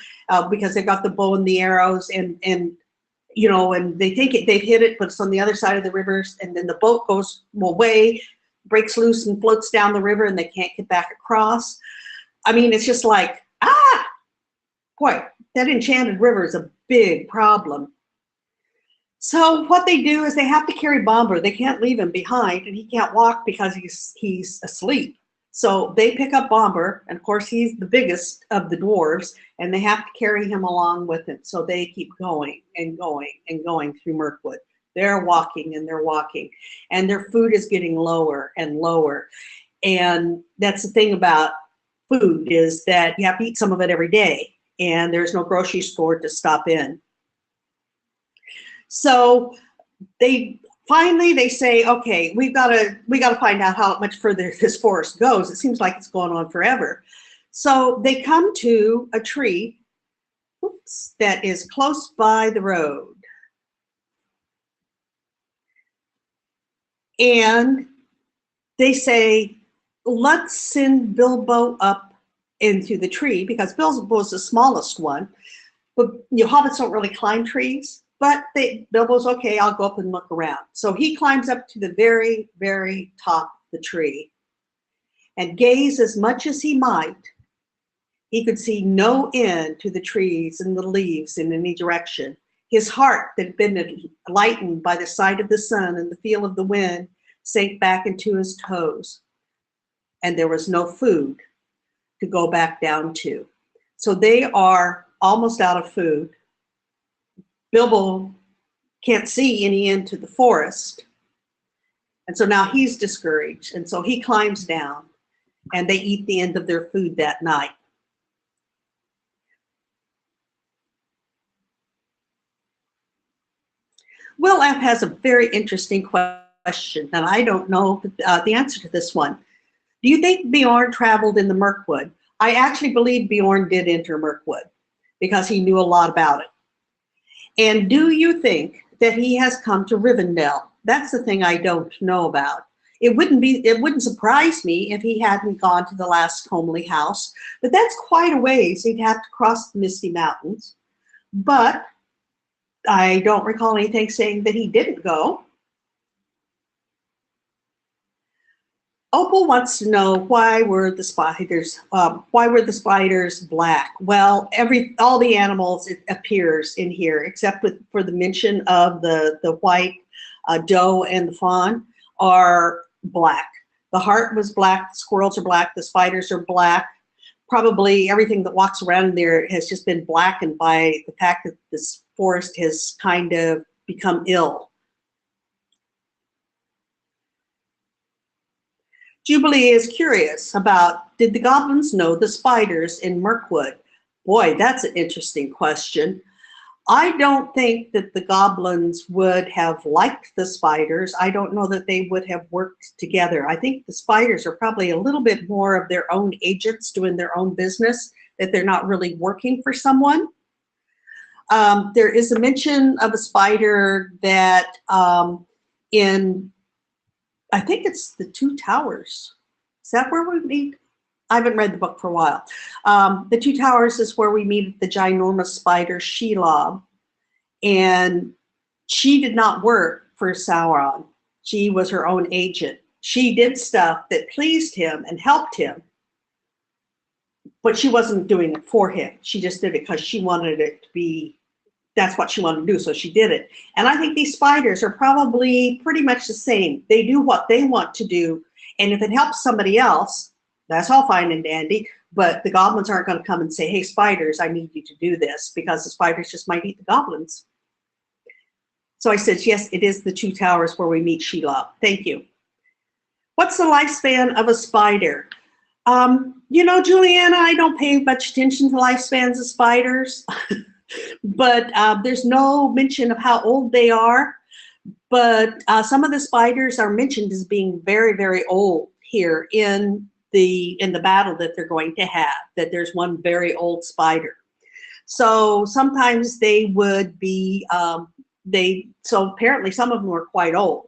because they've got the bow and the arrows, and they think they've hit it, but it's on the other side of the rivers, and then the boat goes away, breaks loose and floats down the river, and they can't get back across. I mean, it's just like, boy, that enchanted river is a big problem. So what they do is they have to carry Bomber. They can't leave him behind, and he can't walk because he's asleep. So they pick up Bomber, and of course he's the biggest of the dwarves, and they have to carry him along with them. So they keep going and going and going through Mirkwood. They're walking and they're walking, and their food is getting lower and lower. And that's the thing about food, is that you have to eat some of it every day, and there's no grocery store to stop in. So they say, okay, we got to find out how much further this forest goes. It seems like it's going on forever. So they come to a tree, oops, that is close by the road. And they say, let's send Bilbo up into the tree, because Bilbo's the smallest one. But hobbits don't really climb trees. But Bilbo's, okay, I'll go up and look around. So he climbs up to the very, very top of the tree and gaze as much as he might. He could see no end to the trees and the leaves in any direction. His heart, that had been lightened by the sight of the sun and the feel of the wind, sank back into his toes. And there was no food to go back down to. So they are almost out of food. Bilbo can't see any end to the forest. And so now he's discouraged. And so he climbs down, and they eat the end of their food that night. Will F has a very interesting question, and I don't know the answer to this one. Do you think Bjorn traveled in the Mirkwood? I actually believe Bjorn did enter Mirkwood because he knew a lot about it. And do you think that he has come to Rivendell? That's the thing I don't know about. It wouldn't surprise me if he hadn't gone to the last homely house, but that's quite a ways. He'd have to cross the Misty Mountains. But I don't recall anything saying that he didn't go. Opal wants to know, why were the spiders black? Well, all the animals, it appears in here, except for the mention of the white doe and the fawn, are black. The hart was black, the squirrels are black, the spiders are black. Probably everything that walks around there has just been blackened by the fact that this forest has kind of become ill. Jubilee is curious about, did the goblins know the spiders in Mirkwood? Boy, that's an interesting question. I don't think that the goblins would have liked the spiders. I don't know that they would have worked together. I think the spiders are probably a little bit more of their own agents doing their own business, that they're not really working for someone. There is a mention of a spider that I think it's the Two Towers. Is that where we meet? I haven't read the book for a while. The Two Towers is where we meet the ginormous spider Shelob. And she did not work for Sauron. She was her own agent. She did stuff that pleased him and helped him, but she wasn't doing it for him. She just did it because she wanted it to be, that's what she wanted to do, so she did it. And I think these spiders are probably pretty much the same. They do what they want to do, and if it helps somebody else, that's all fine and dandy, but the goblins aren't going to come and say, hey, spiders, I need you to do this, because the spiders just might eat the goblins. So I said, yes, it is the Two Towers where we meet Shelob. Thank you. What's the lifespan of a spider? You know, Juliana, I don't pay much attention to lifespans of spiders, but there's no mention of how old they are. But some of the spiders are mentioned as being very, very old here in the battle that they're going to have, that there's one very old spider. So sometimes they would be, so apparently some of them were quite old.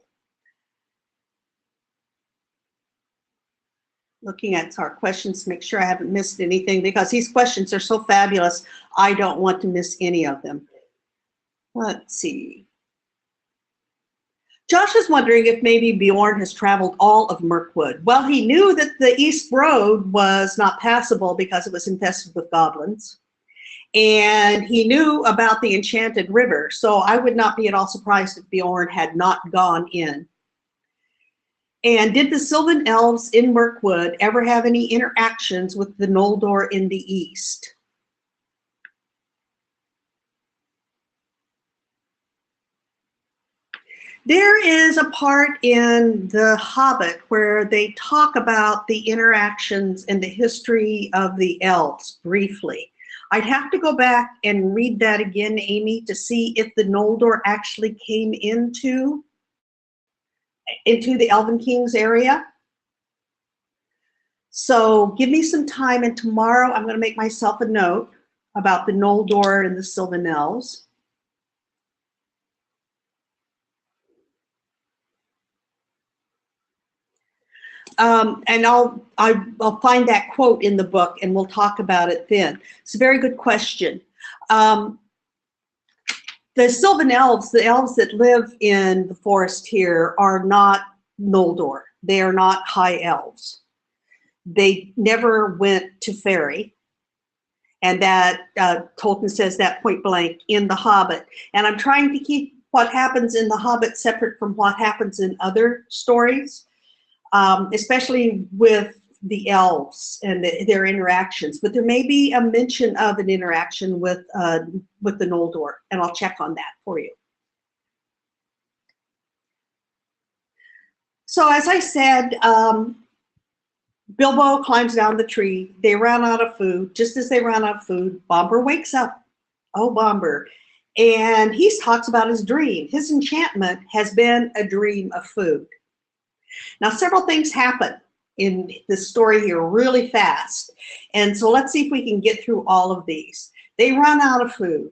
Looking at our questions to make sure I haven't missed anything, because these questions are so fabulous, I don't want to miss any of them. Let's see. Josh is wondering if maybe Bjorn has traveled all of Mirkwood. Well, he knew that the East Road was not passable because it was infested with goblins. And he knew about the Enchanted River, so I would not be at all surprised if Bjorn had not gone in. And did the Sylvan Elves in Mirkwood ever have any interactions with the Noldor in the East? There is a part in The Hobbit where they talk about the interactions and the history of the elves briefly. I'd have to go back and read that again, Amy, to see if the Noldor actually came into the Elven Kings area. So give me some time, and tomorrow I'm going to make myself a note about the Noldor and the Sylvan Elves. And I'll find that quote in the book, and we'll talk about it then. It's a very good question. The Sylvan Elves, the elves that live in the forest here, are not Noldor. They are not high elves. They never went to fairy. And that Tolkien says that point blank in The Hobbit. And I'm trying to keep what happens in The Hobbit separate from what happens in other stories, especially with the elves and their interactions. But there may be a mention of an interaction with the Noldor, and I'll check on that for you. So as I said, Bilbo climbs down the tree. They run out of food. Just as they run out of food, Bomber wakes up. Oh, Bomber. And he talks about his dream. His enchantment has been a dream of food. Now, several things happen in this story here really fast. And so let's see if we can get through all of these. They run out of food,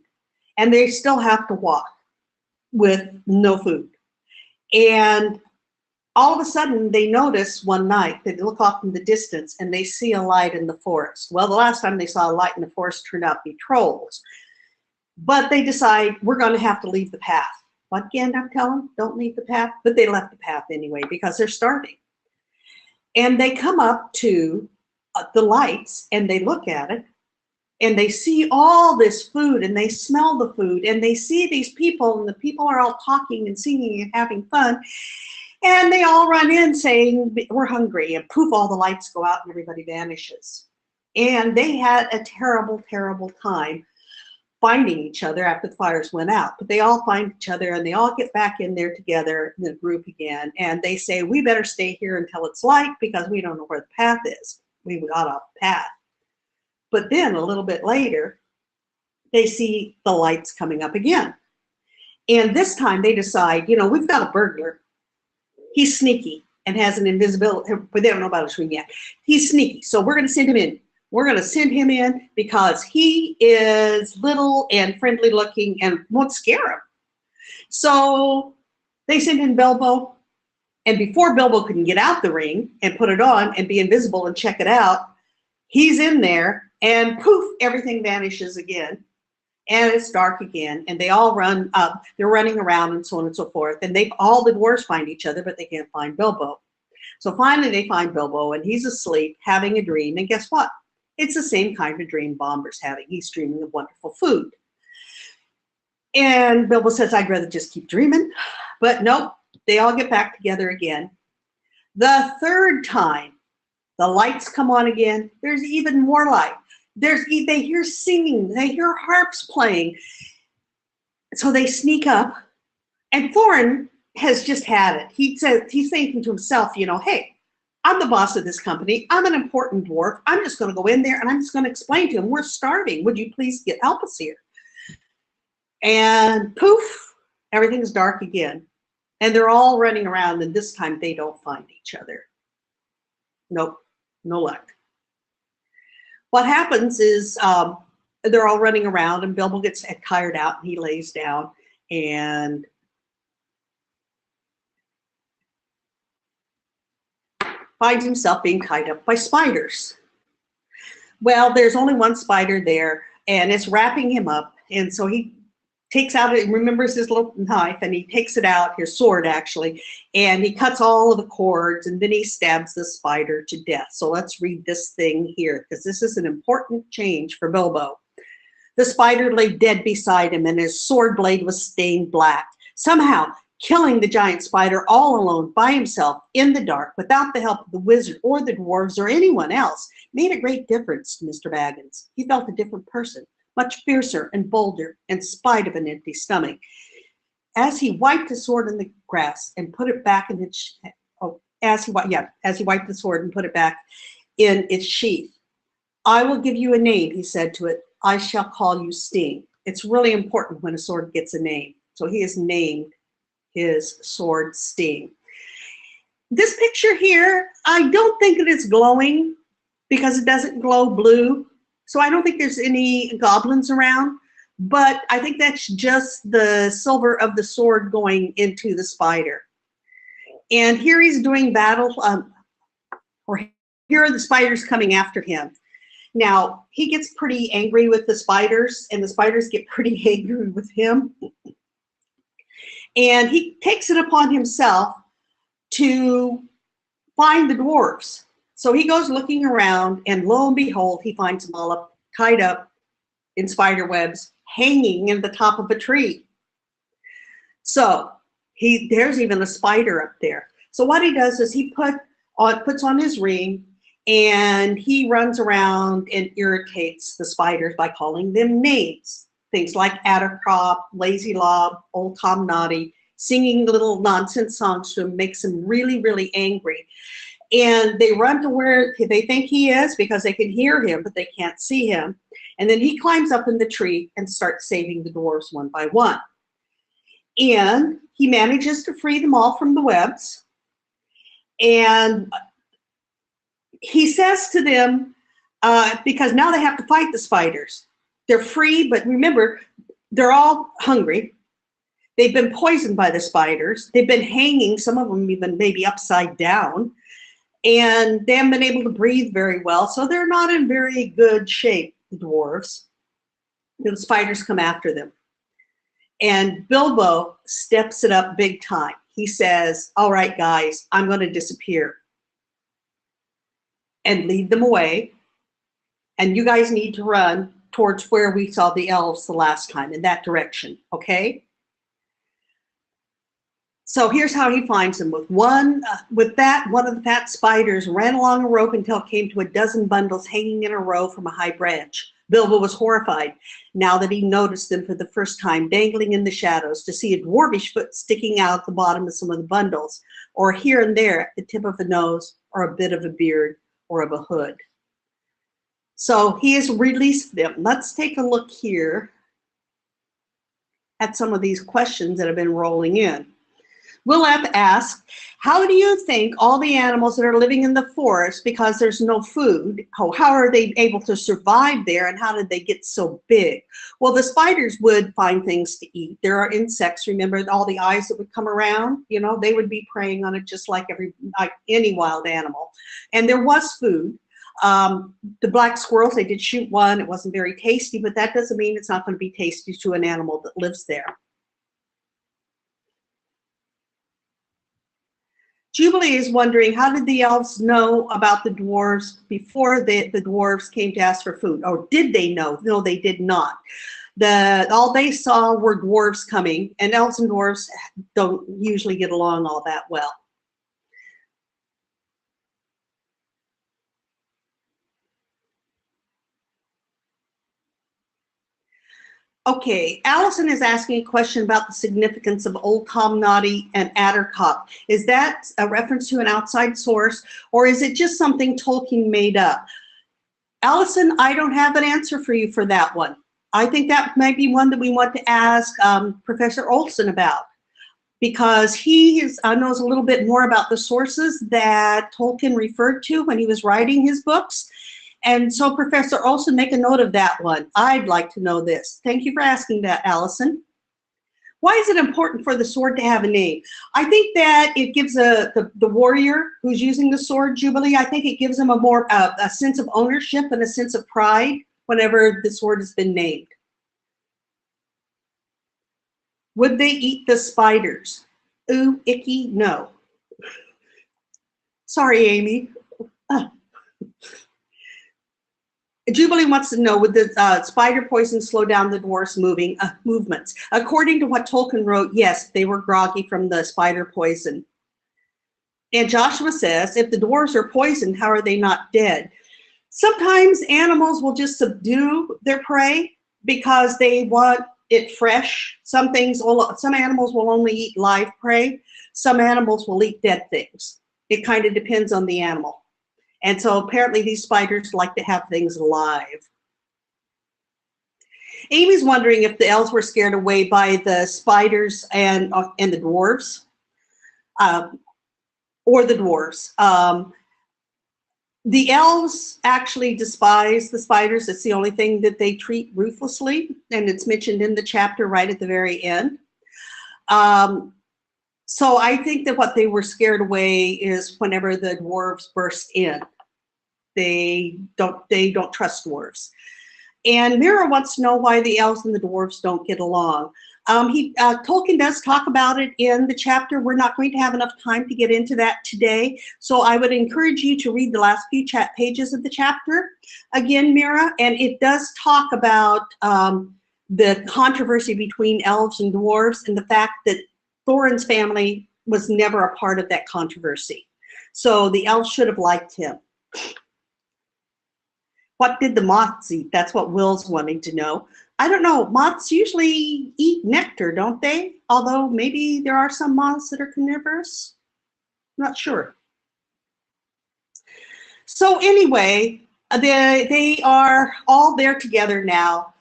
and they still have to walk with no food. And all of a sudden, they notice one night, they look off in the distance, and they see a light in the forest. Well, the last time they saw a light in the forest turned out to be trolls. But they decide, we're going to have to leave the path. What Gandalf tell them? Don't leave the path. But they left the path anyway because they're starving. And they come up to the lights, and they look at it, and they see all this food, and they smell the food, and they see these people, and the people are all talking and singing and having fun. And they all run in saying, we're hungry, and poof, all the lights go out and everybody vanishes. And they had a terrible, terrible time finding each other after the fires went out. But they all find each other, and they all get back in there together in the group again. And they say, we better stay here until it's light because we don't know where the path is. We got off the path. But then a little bit later, they see the lights coming up again. And this time they decide, we've got a burglar. He's sneaky and has an invisibility, but they don't know about his ring yet. He's sneaky, so we're going to send him in. We're going to send him in because he is little and friendly looking and won't scare him. So they send in Bilbo, and before Bilbo can get out the ring and put it on and be invisible and check it out, he's in there, and poof, everything vanishes again. And it's dark again, and they all run up. They're running around and so on and so forth. And all the dwarves find each other, but they can't find Bilbo. So finally they find Bilbo, and he's asleep, having a dream. And guess what? It's the same kind of dream Bomber's having. He's dreaming of wonderful food. And Bilbo says, I'd rather just keep dreaming. But nope, they all get back together again. The third time, the lights come on again. There's even more light. They hear singing, they hear harps playing. So they sneak up, and Thorin has just had it. He's thinking to himself, hey, I'm the boss of this company. I'm an important dwarf. I'm just going to go in there, and I'm just going to explain to him, we're starving. Would you please help us here? And poof, everything's dark again. And they're all running around, and this time they don't find each other. Nope, no luck. What happens is they're all running around, and Bilbo gets tired out, and he lays down and finds himself being tied up by spiders. Well, there's only one spider there, and it's wrapping him up. And so he takes out, remembers his little knife, and he takes it out, his sword actually, and he cuts all of the cords, and then he stabs the spider to death. So let's read this thing here, because this is an important change for Bilbo. The spider lay dead beside him, and his sword blade was stained black. Somehow, killing the giant spider all alone by himself in the dark, without the help of the wizard or the dwarves or anyone else, made a great difference to Mr. Baggins. He felt a different person, much fiercer and bolder, in spite of an empty stomach. As he wiped his sword in the grass and put it back in its as he wiped the sword and put it back in its sheath. I will give you a name, he said to it. I shall call you Sting. It's really important when a sword gets a name. So he has named his sword Sting. This picture here, I don't think it is glowing. because it doesn't glow blue. So I don't think there's any goblins around, but I think that's just the silver of the sword going into the spider. And here he's doing battle, or here are the spiders coming after him. Now, he gets pretty angry with the spiders, and the spiders get pretty angry with him. And he takes it upon himself to find the dwarves. So he goes looking around, and lo and behold, he finds them all up, tied up in spider webs, hanging in the top of a tree. So there's even a spider up there. So what he does is he puts on his ring, and he runs around and irritates the spiders by calling them names. Things like Addercrop, Lazy Lob, Old Tom Noddy, singing little nonsense songs to him makes him really, really angry. And they run to where they think he is because they can hear him, but they can't see him. And then he climbs up in the tree and starts saving the dwarves one by one. And he manages to free them all from the webs. And he says to them, because now they have to fight the spiders. They're free, but remember, they're all hungry. They've been poisoned by the spiders. They've been hanging, some of them even maybe upside down. And they haven't been able to breathe very well, so they're not in very good shape, the dwarves. The spiders come after them. And Bilbo steps it up big time. He says, all right, guys, I'm going to disappear and lead them away. And you guys need to run towards where we saw the elves the last time, in that direction, okay? So here's how he finds them. One of the fat spiders ran along a rope until it came to a dozen bundles hanging in a row from a high branch. Bilbo was horrified, now that he noticed them for the first time, dangling in the shadows, to see a dwarvish foot sticking out at the bottom of some of the bundles, or here and there at the tip of a nose, or a bit of a beard, or of a hood. So he has released them. Let's take a look here at some of these questions that have been rolling in. Willep asked, how do you think all the animals that are living in the forest, because there's no food, how are they able to survive there, and how did they get so big? Well, the spiders would find things to eat. There are insects, remember all the eyes that would come around? You know, they would be preying on it just like any wild animal. And there was food. The black squirrels, they did shoot one. It wasn't very tasty, but that doesn't mean it's not going to be tasty to an animal that lives there. Jubilee is wondering, how did the elves know about the dwarves before the dwarves came to ask for food? Or did they know? No, they did not. All they saw were dwarves coming, and elves and dwarves don't usually get along all that well. Okay, Allison is asking a question about the significance of Old Tom Noddy and Addercop. Is that a reference to an outside source, or is it just something Tolkien made up? Allison, I don't have an answer for you for that one. I think that might be one that we want to ask Professor Olson about, because he knows a little bit more about the sources that Tolkien referred to when he was writing his books. And so, Professor Olson, make a note of that one. I'd like to know this. Thank you for asking that, Allison. Why is it important for the sword to have a name? I think that it gives the warrior who's using the sword, Jubilee, I think it gives them a sense of ownership and a sense of pride whenever the sword has been named. Would they eat the spiders? Ooh, icky, no. Sorry, Amy. Jubilee wants to know, would the spider poison slow down the dwarfs' movements? According to what Tolkien wrote, yes, they were groggy from the spider poison. And Joshua says, if the dwarves are poisoned, how are they not dead? Sometimes animals will just subdue their prey because they want it fresh. Some animals will only eat live prey. Some animals will eat dead things. It kind of depends on the animal. And so apparently these spiders like to have things alive. Amy's wondering if the elves were scared away by the spiders and the dwarves, or the dwarves. The elves actually despise the spiders. It's the only thing that they treat ruthlessly, and it's mentioned in the chapter right at the very end. So I think that what they were scared away is whenever the dwarves burst in. They don't trust dwarves. And Mira wants to know why the elves and the dwarves don't get along. Tolkien does talk about it in the chapter. We're not going to have enough time to get into that today. So I would encourage you to read the last few pages of the chapter again, Mira. And it does talk about the controversy between elves and dwarves and the fact that Thorin's family was never a part of that controversy. So the elves should have liked him. What did the moths eat? That's what Will's wanting to know. I don't know. Moths usually eat nectar, don't they? Although maybe there are some moths that are carnivorous. Not sure. So anyway, they are all there together now.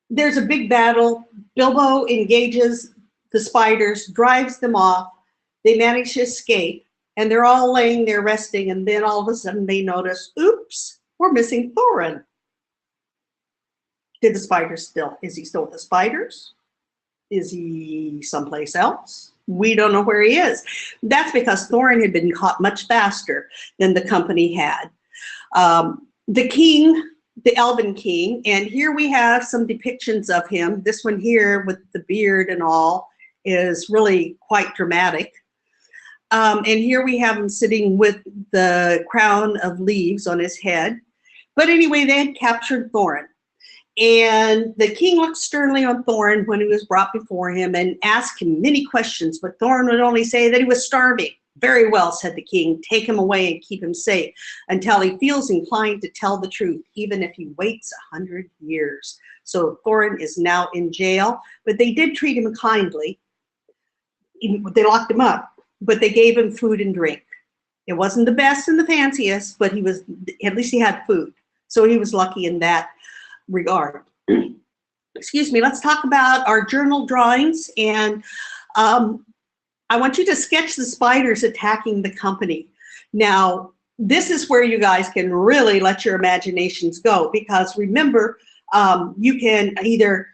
There's a big battle. Bilbo engages the spiders, drives them off. They manage to escape, and they're all laying there resting, and then all of a sudden they notice, oops, we're missing Thorin. Did the spiders is he still with the spiders? Is he someplace else? We don't know where he is. That's because Thorin had been caught much faster than the company had. The king, the Elven king, and here we have some depictions of him. This one here with the beard and all is really quite dramatic. And here we have him sitting with the crown of leaves on his head. But anyway, they had captured Thorin. And the king looked sternly on Thorin when he was brought before him and asked him many questions, but Thorin would only say that he was starving. Very well, said the king, take him away and keep him safe until he feels inclined to tell the truth, even if he waits 100 years. So Thorin is now in jail, but they did treat him kindly. They locked him up, but they gave him food and drink. It wasn't the best and the fanciest, but at least he had food. So he was lucky in that regard. Excuse me, let's talk about our journal drawings. And I want you to sketch the spiders attacking the company. Now, this is where you guys can really let your imaginations go, because remember, you can either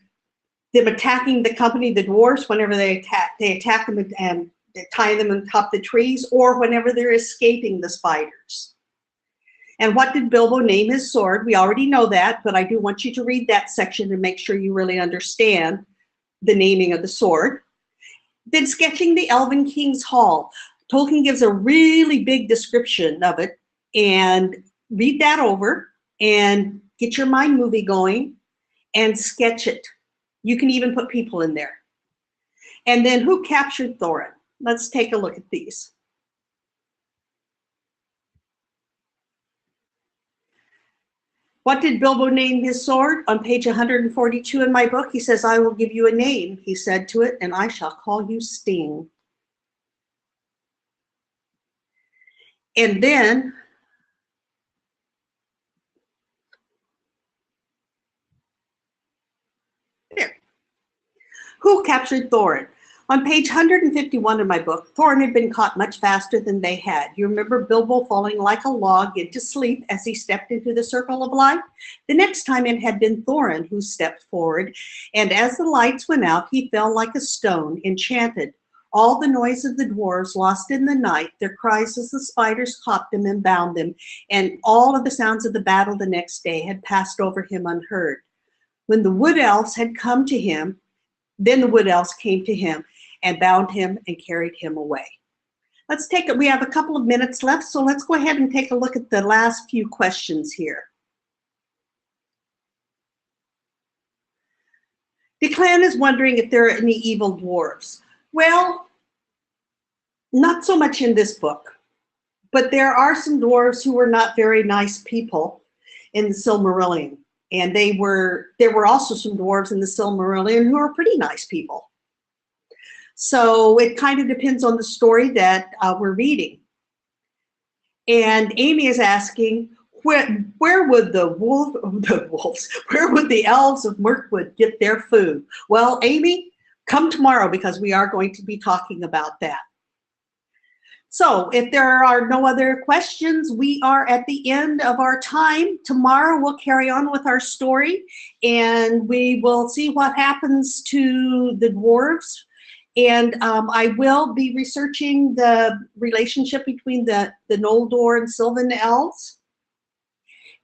them attacking the company, the dwarves, whenever they attack them and tie them on top of the trees, or whenever they're escaping the spiders. And what did Bilbo name his sword? We already know that, but I do want you to read that section and make sure you really understand the naming of the sword. Then sketching the Elven King's Hall. Tolkien gives a really big description of it, and read that over and get your mind movie going and sketch it. You can even put people in there. And then who captured Thorin? Let's take a look at these. What did Bilbo name his sword? On page 142 in my book, he says, I will give you a name, he said to it, and I shall call you Sting. And then, there. Who captured Thorin? On page 151 of my book, Thorin had been caught much faster than they had. You remember Bilbo falling like a log into sleep as he stepped into the circle of light? The next time it had been Thorin who stepped forward, and as the lights went out, he fell like a stone, enchanted. All the noise of the dwarves lost in the night, their cries as the spiders caught them and bound them, and all of the sounds of the battle the next day had passed over him unheard. When the wood elves had come to him, then the wood elves came to him and bound him and carried him away. Let's take it. We have a couple of minutes left, so let's go ahead and take a look at the last few questions here. Declan is wondering if there are any evil dwarves. Well, not so much in this book, but there are some dwarves who were not very nice people in the Silmarillion. And there were also some dwarves in the Silmarillion who are pretty nice people. So it kind of depends on the story that we're reading. And Amy is asking, where would the wolves, where would the elves of Mirkwood get their food? Well, Amy, come tomorrow because we are going to be talking about that. So if there are no other questions, we are at the end of our time. Tomorrow we'll carry on with our story, and we will see what happens to the dwarves. And I will be researching the relationship between the Noldor and Sylvan elves.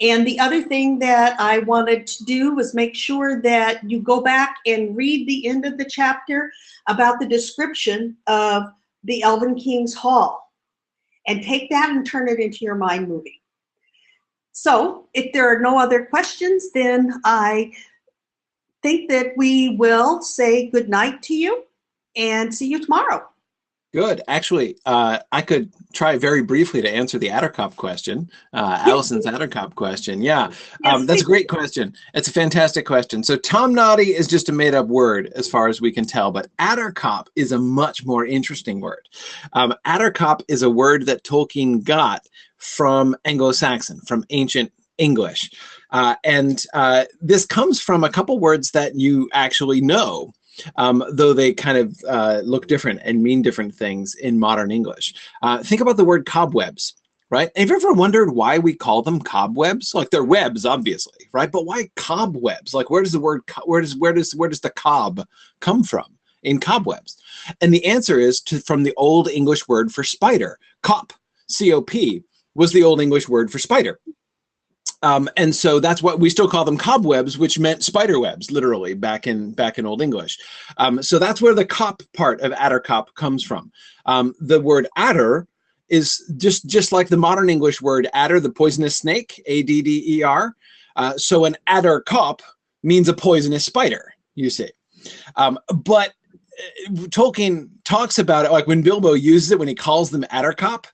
And the other thing that I wanted to do was make sure that you go back and read the end of the chapter about the description of the Elven King's Hall, and take that and turn it into your mind movie. So if there are no other questions, then I think that we will say good night to you and see you tomorrow. Good. Actually, I could try very briefly to answer the Attercop question, Allison's Attercop question. Yeah, Yes, that's a great question. It's a fantastic question. So Tom Noddy is just a made-up word as far as we can tell, but Attercop is a much more interesting word. Attercop is a word that Tolkien got from Anglo-Saxon, from ancient English. And this comes from a couple words that you actually know. Though they kind of look different and mean different things in modern English. Think about the word cobwebs, right? Have you ever wondered why we call them cobwebs? Like they're webs, obviously, right? But why cobwebs? Like where does the word where does the cob come from in cobwebs? And the answer is from the Old English word for spider. Cop, C-O-P, was the Old English word for spider. And so that's what we still call them, cobwebs, which meant spider webs, literally back in Old English. So that's where the cop part of Attercop comes from. The word adder is just like the modern English word adder, the poisonous snake, A-D-D-E-R. So an Attercop means a poisonous spider, you see. But Tolkien talks about it, like when Bilbo uses it, when he calls them Attercop,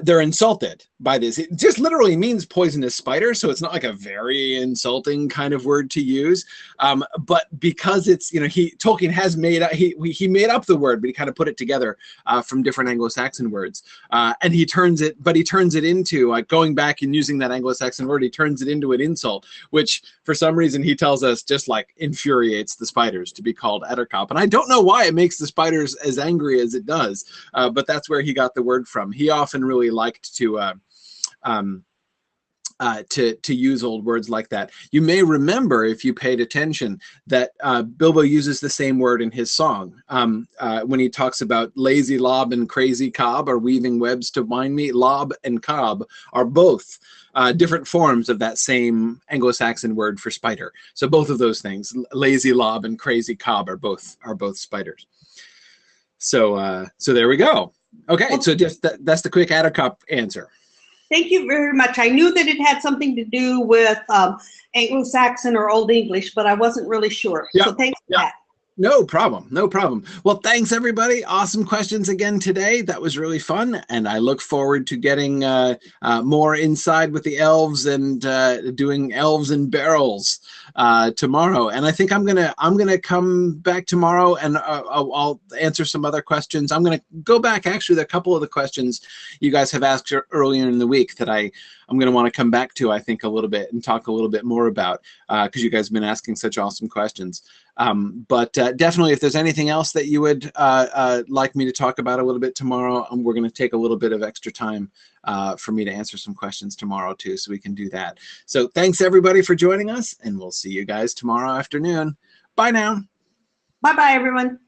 they're insulted by this. It just literally means poisonous spider, so it's not like a very insulting kind of word to use. But because it's, Tolkien has made up, he made up the word, but he kind of put it together from different Anglo-Saxon words, and he turns it into, like, going back and using that Anglo-Saxon word, he turns it into an insult, which for some reason he tells us just like infuriates the spiders to be called Attercop. And I don't know why it makes the spiders as angry as it does, but that's where he got the word from. He often really liked to use old words like that. You may remember, if you paid attention, that Bilbo uses the same word in his song. When he talks about lazy lob and crazy cob are weaving webs to bind me, lob and cob are both different forms of that same Anglo-Saxon word for spider. So both of those things, lazy lob and crazy cob, are both spiders. So there we go. Okay, so just that's the quick Attercop answer. Thank you very much. I knew that it had something to do with Anglo-Saxon or Old English, but I wasn't really sure. Yeah, so thanks for that. No problem. No problem. Well, thanks, everybody. Awesome questions again today. That was really fun. And I look forward to getting more inside with the elves and doing elves and barrels tomorrow. And I think I'm gonna come back tomorrow and I'll answer some other questions. I'm gonna go back, actually, a couple of the questions you guys have asked earlier in the week that I'm going to want to come back to, I think, a little bit and talk a little bit more about, because you guys have been asking such awesome questions. But definitely, if there's anything else that you would like me to talk about a little bit tomorrow, we're going to take a little bit of extra time for me to answer some questions tomorrow too, so we can do that. So thanks, everybody, for joining us, and we'll see you guys tomorrow afternoon. Bye now. Bye-bye, everyone.